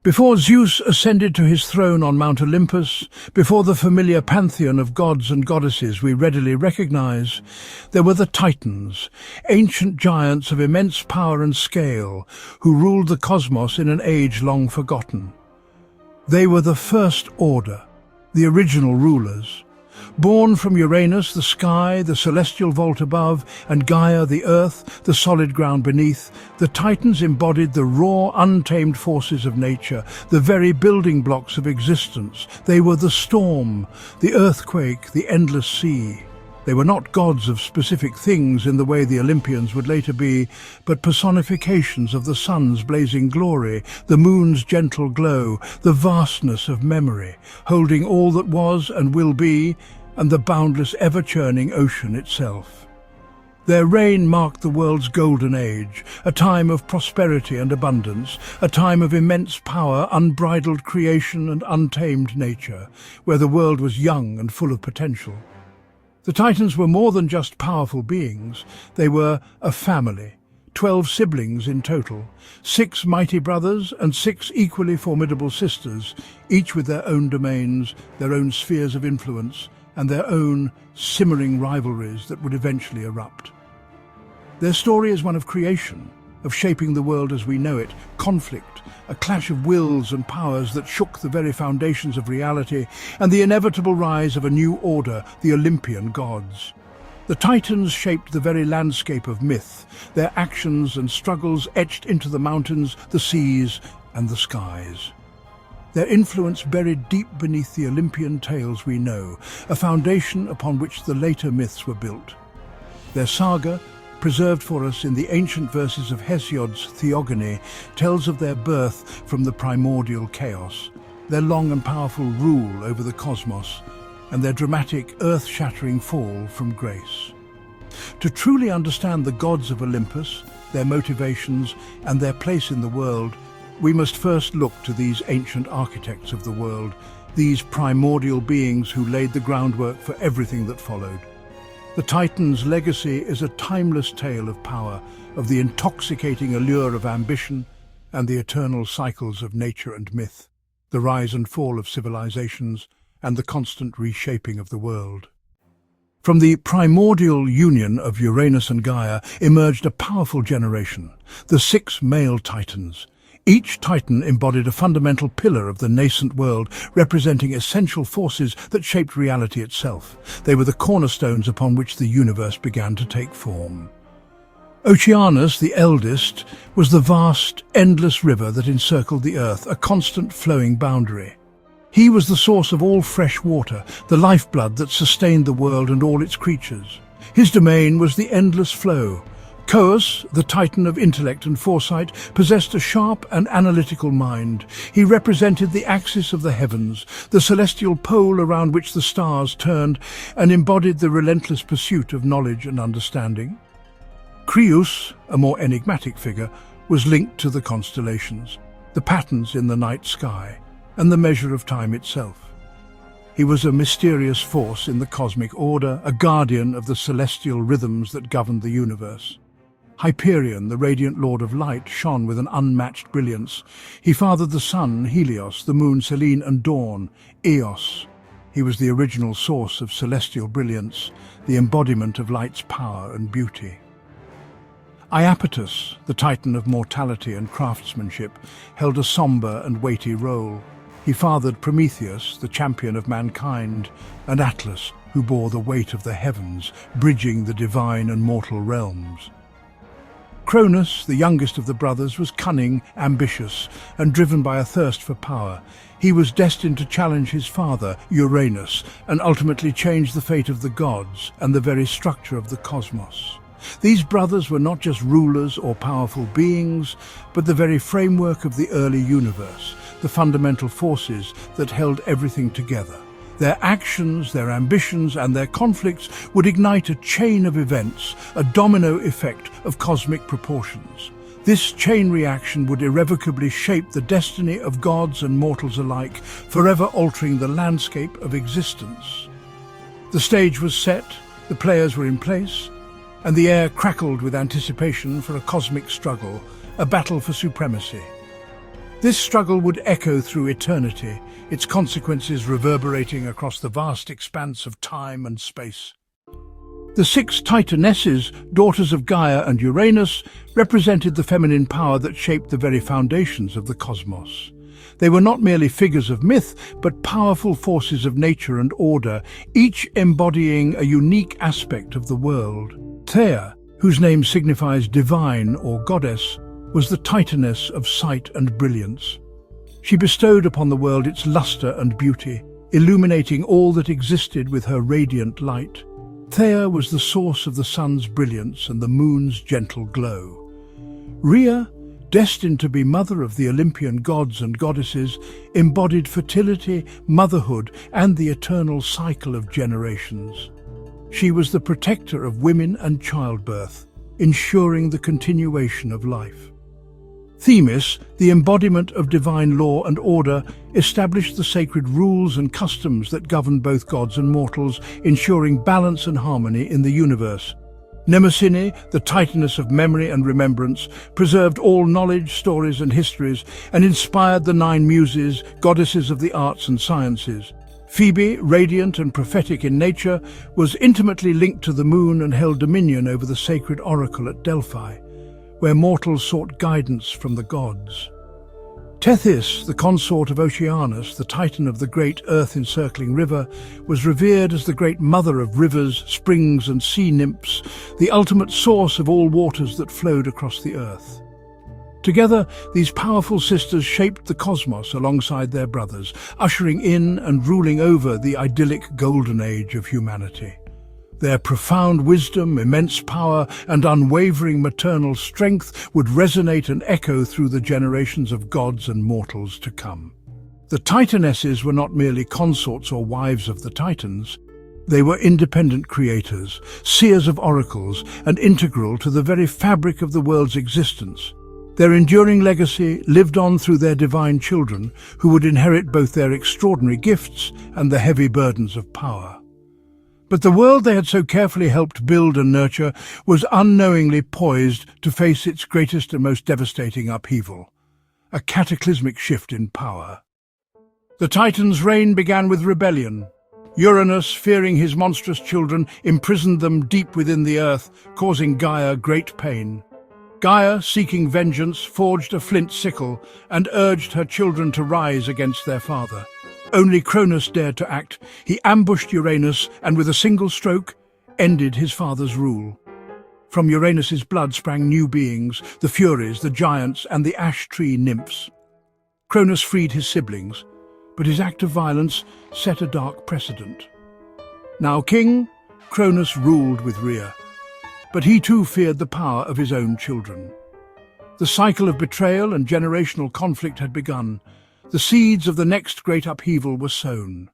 Before Zeus ascended to his throne on Mount Olympus, before the familiar pantheon of gods and goddesses we readily recognize, there were the Titans, ancient giants of immense power and scale, who ruled the cosmos in an age long forgotten. They were the first order, the original rulers. Born from Uranus, the sky, the celestial vault above, and Gaia, the earth, the solid ground beneath, the Titans embodied the raw, untamed forces of nature, the very building blocks of existence. They were the storm, the earthquake, the endless sea. They were not gods of specific things in the way the Olympians would later be, but personifications of the sun's blazing glory, the moon's gentle glow, the vastness of memory, holding all that was and will be, and the boundless, ever-churning ocean itself. Their reign marked the world's golden age, a time of prosperity and abundance, a time of immense power, unbridled creation and untamed nature, where the world was young and full of potential. The Titans were more than just powerful beings. They were a family, 12 siblings in total, 6 mighty brothers and 6 equally formidable sisters, each with their own domains, their own spheres of influence, and their own simmering rivalries that would eventually erupt. Their story is one of creation, of shaping the world as we know it, conflict, a clash of wills and powers that shook the very foundations of reality, and the inevitable rise of a new order, the Olympian gods. The Titans shaped the very landscape of myth, their actions and struggles etched into the mountains, the seas, and the skies. Their influence buried deep beneath the Olympian tales we know, a foundation upon which the later myths were built. Their saga, preserved for us in the ancient verses of Hesiod's Theogony, tells of their birth from the primordial chaos, their long and powerful rule over the cosmos, and their dramatic, earth-shattering fall from grace. To truly understand the gods of Olympus, their motivations, and their place in the world, we must first look to these ancient architects of the world, these primordial beings who laid the groundwork for everything that followed. The Titan's legacy is a timeless tale of power, of the intoxicating allure of ambition, and the eternal cycles of nature and myth, the rise and fall of civilizations, and the constant reshaping of the world. From the primordial union of Uranus and Gaia emerged a powerful generation, the 6 male Titans. Each Titan embodied a fundamental pillar of the nascent world, representing essential forces that shaped reality itself. They were the cornerstones upon which the universe began to take form. Oceanus, the eldest, was the vast, endless river that encircled the earth, a constant flowing boundary. He was the source of all fresh water, the lifeblood that sustained the world and all its creatures. His domain was the endless flow. Cronus, the Titan of intellect and foresight, possessed a sharp and analytical mind. He represented the axis of the heavens, the celestial pole around which the stars turned, and embodied the relentless pursuit of knowledge and understanding. Creus, a more enigmatic figure, was linked to the constellations, the patterns in the night sky, and the measure of time itself. He was a mysterious force in the cosmic order, a guardian of the celestial rhythms that governed the universe. Hyperion, the radiant lord of light, shone with an unmatched brilliance. He fathered the sun, Helios, the moon, Selene, and dawn, Eos. He was the original source of celestial brilliance, the embodiment of light's power and beauty. Iapetus, the Titan of mortality and craftsmanship, held a somber and weighty role. He fathered Prometheus, the champion of mankind, and Atlas, who bore the weight of the heavens, bridging the divine and mortal realms. Cronus, the youngest of the brothers, was cunning, ambitious, and driven by a thirst for power. He was destined to challenge his father, Uranus, and ultimately change the fate of the gods and the very structure of the cosmos. These brothers were not just rulers or powerful beings, but the very framework of the early universe, the fundamental forces that held everything together. Their actions, their ambitions, and their conflicts would ignite a chain of events, a domino effect of cosmic proportions. This chain reaction would irrevocably shape the destiny of gods and mortals alike, forever altering the landscape of existence. The stage was set, the players were in place, and the air crackled with anticipation for a cosmic struggle, a battle for supremacy. This struggle would echo through eternity, its consequences reverberating across the vast expanse of time and space. The 6 Titanesses, daughters of Gaia and Uranus, represented the feminine power that shaped the very foundations of the cosmos. They were not merely figures of myth, but powerful forces of nature and order, each embodying a unique aspect of the world. Rhea, whose name signifies divine or goddess, was the Titaness of sight and brilliance. She bestowed upon the world its luster and beauty, illuminating all that existed with her radiant light. Rhea was the source of the sun's brilliance and the moon's gentle glow. Rhea, destined to be mother of the Olympian gods and goddesses, embodied fertility, motherhood, and the eternal cycle of generations. She was the protector of women and childbirth, ensuring the continuation of life. Themis, the embodiment of divine law and order, established the sacred rules and customs that governed both gods and mortals, ensuring balance and harmony in the universe. Mnemosyne, the Titaness of memory and remembrance, preserved all knowledge, stories and histories, and inspired the 9 Muses, goddesses of the arts and sciences. Phoebe, radiant and prophetic in nature, was intimately linked to the moon and held dominion over the sacred oracle at Delphi, where mortals sought guidance from the gods. Tethys, the consort of Oceanus, the titan of the great earth-encircling river, was revered as the great mother of rivers, springs and sea nymphs, the ultimate source of all waters that flowed across the earth. Together, these powerful sisters shaped the cosmos alongside their brothers, ushering in and ruling over the idyllic golden age of humanity. Their profound wisdom, immense power, and unwavering maternal strength would resonate and echo through the generations of gods and mortals to come. The Titanesses were not merely consorts or wives of the Titans. They were independent creators, seers of oracles, and integral to the very fabric of the world's existence. Their enduring legacy lived on through their divine children, who would inherit both their extraordinary gifts and the heavy burdens of power. But the world they had so carefully helped build and nurture was unknowingly poised to face its greatest and most devastating upheaval, a cataclysmic shift in power. The Titans' reign began with rebellion. Uranus, fearing his monstrous children, imprisoned them deep within the earth, causing Gaia great pain. Gaia, seeking vengeance, forged a flint sickle and urged her children to rise against their father. Only Cronus dared to act. He ambushed Uranus and with a single stroke ended his father's rule. From Uranus's blood sprang new beings, the Furies, the giants and the ash tree nymphs. Cronus freed his siblings, but his act of violence set a dark precedent. Now king, Cronus ruled with Rhea, but he too feared the power of his own children. The cycle of betrayal and generational conflict had begun. The seeds of the next great upheaval were sown.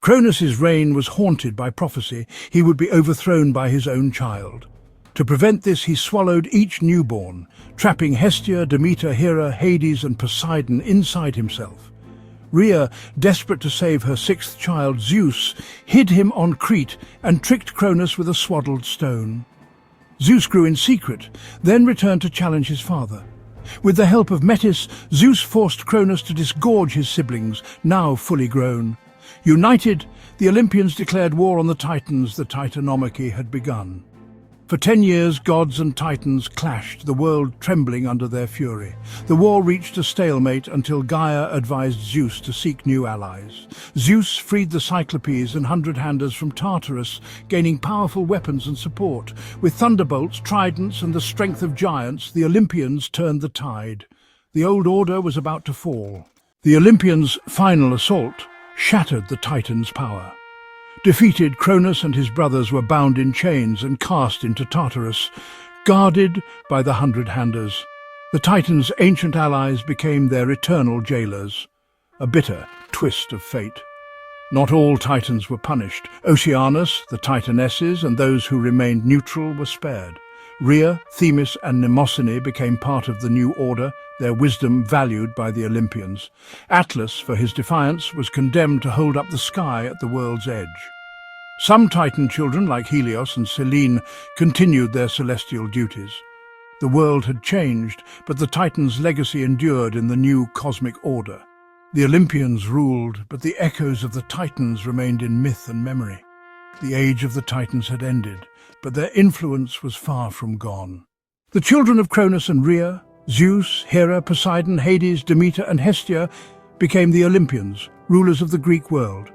Cronus's reign was haunted by prophecy. He would be overthrown by his own child. To prevent this, he swallowed each newborn, trapping Hestia, Demeter, Hera, Hades and Poseidon inside himself. Rhea, desperate to save her 6th child, Zeus, hid him on Crete and tricked Cronus with a swaddled stone. Zeus grew in secret, then returned to challenge his father. With the help of Metis, Zeus forced Cronus to disgorge his siblings, now fully grown. United, the Olympians declared war on the Titans. The Titanomachy had begun. For 10 years, gods and Titans clashed, the world trembling under their fury. The war reached a stalemate until Gaia advised Zeus to seek new allies. Zeus freed the Cyclopes and Hundred-Handers from Tartarus, gaining powerful weapons and support. With thunderbolts, tridents and the strength of giants, the Olympians turned the tide. The old order was about to fall. The Olympians' final assault shattered the Titans' power. Defeated, Cronus and his brothers were bound in chains and cast into Tartarus, guarded by the Hundred-Handers. The Titans' ancient allies became their eternal jailers, a bitter twist of fate. Not all Titans were punished. Oceanus, the Titanesses, and those who remained neutral were spared. Rhea, Themis and Mnemosyne became part of the new order, their wisdom valued by the Olympians. Atlas, for his defiance, was condemned to hold up the sky at the world's edge. Some Titan children, like Helios and Selene, continued their celestial duties. The world had changed, but the Titans' legacy endured in the new cosmic order. The Olympians ruled, but the echoes of the Titans remained in myth and memory. The age of the Titans had ended, but their influence was far from gone. The children of Cronus and Rhea, Zeus, Hera, Poseidon, Hades, Demeter and Hestia became the Olympians, rulers of the Greek world.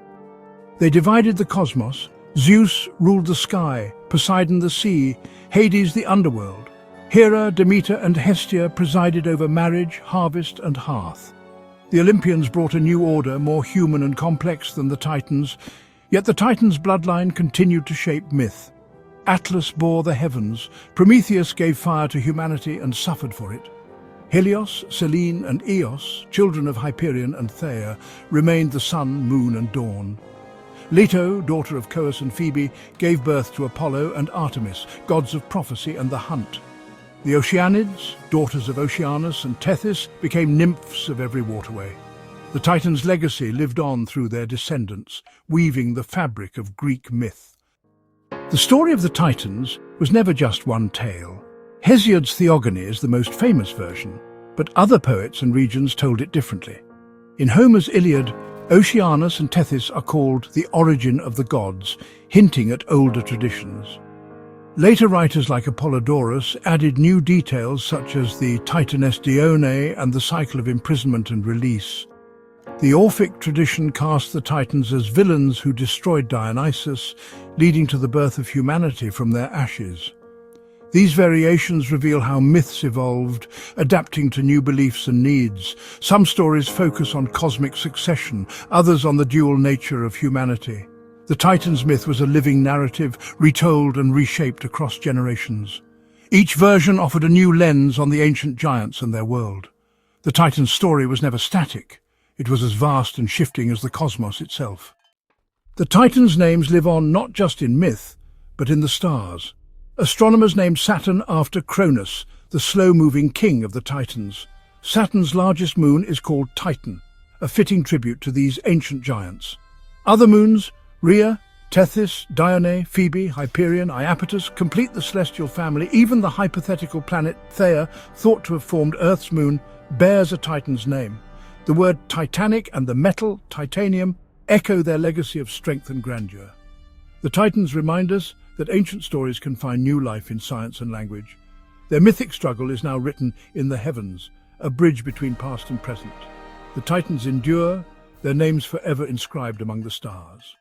They divided the cosmos. Zeus ruled the sky, Poseidon the sea, Hades the underworld. Hera, Demeter and Hestia presided over marriage, harvest and hearth. The Olympians brought a new order, more human and complex than the Titans, yet the Titans' bloodline continued to shape myth. Atlas bore the heavens, Prometheus gave fire to humanity and suffered for it. Helios, Selene and Eos, children of Hyperion and Thea, remained the sun, moon and dawn. Leto, daughter of Coeus and Phoebe, gave birth to Apollo and Artemis, gods of prophecy and the hunt. The Oceanids, daughters of Oceanus and Tethys, became nymphs of every waterway. The Titans' legacy lived on through their descendants, weaving the fabric of Greek myth. The story of the Titans was never just one tale. Hesiod's Theogony is the most famous version, but other poets and regions told it differently. In Homer's Iliad, Oceanus and Tethys are called the origin of the gods, hinting at older traditions. Later writers like Apollodorus added new details such as the Titaness Dione and the cycle of imprisonment and release. The Orphic tradition cast the Titans as villains who destroyed Dionysus, leading to the birth of humanity from their ashes. These variations reveal how myths evolved, adapting to new beliefs and needs. Some stories focus on cosmic succession, others on the dual nature of humanity. The Titans myth was a living narrative, retold and reshaped across generations. Each version offered a new lens on the ancient giants and their world. The Titans' story was never static. It was as vast and shifting as the cosmos itself. The Titans' names live on not just in myth, but in the stars. Astronomers named Saturn after Cronus, the slow-moving king of the Titans. Saturn's largest moon is called Titan, a fitting tribute to these ancient giants. Other moons, Rhea, Tethys, Dione, Phoebe, Hyperion, Iapetus, complete the celestial family. Even the hypothetical planet Thea, thought to have formed Earth's moon, bears a Titan's name. The word Titanic and the metal, titanium, echo their legacy of strength and grandeur. The Titans remind us that ancient stories can find new life in science and language. Their mythic struggle is now written in the heavens, a bridge between past and present. The Titans endure, their names forever inscribed among the stars.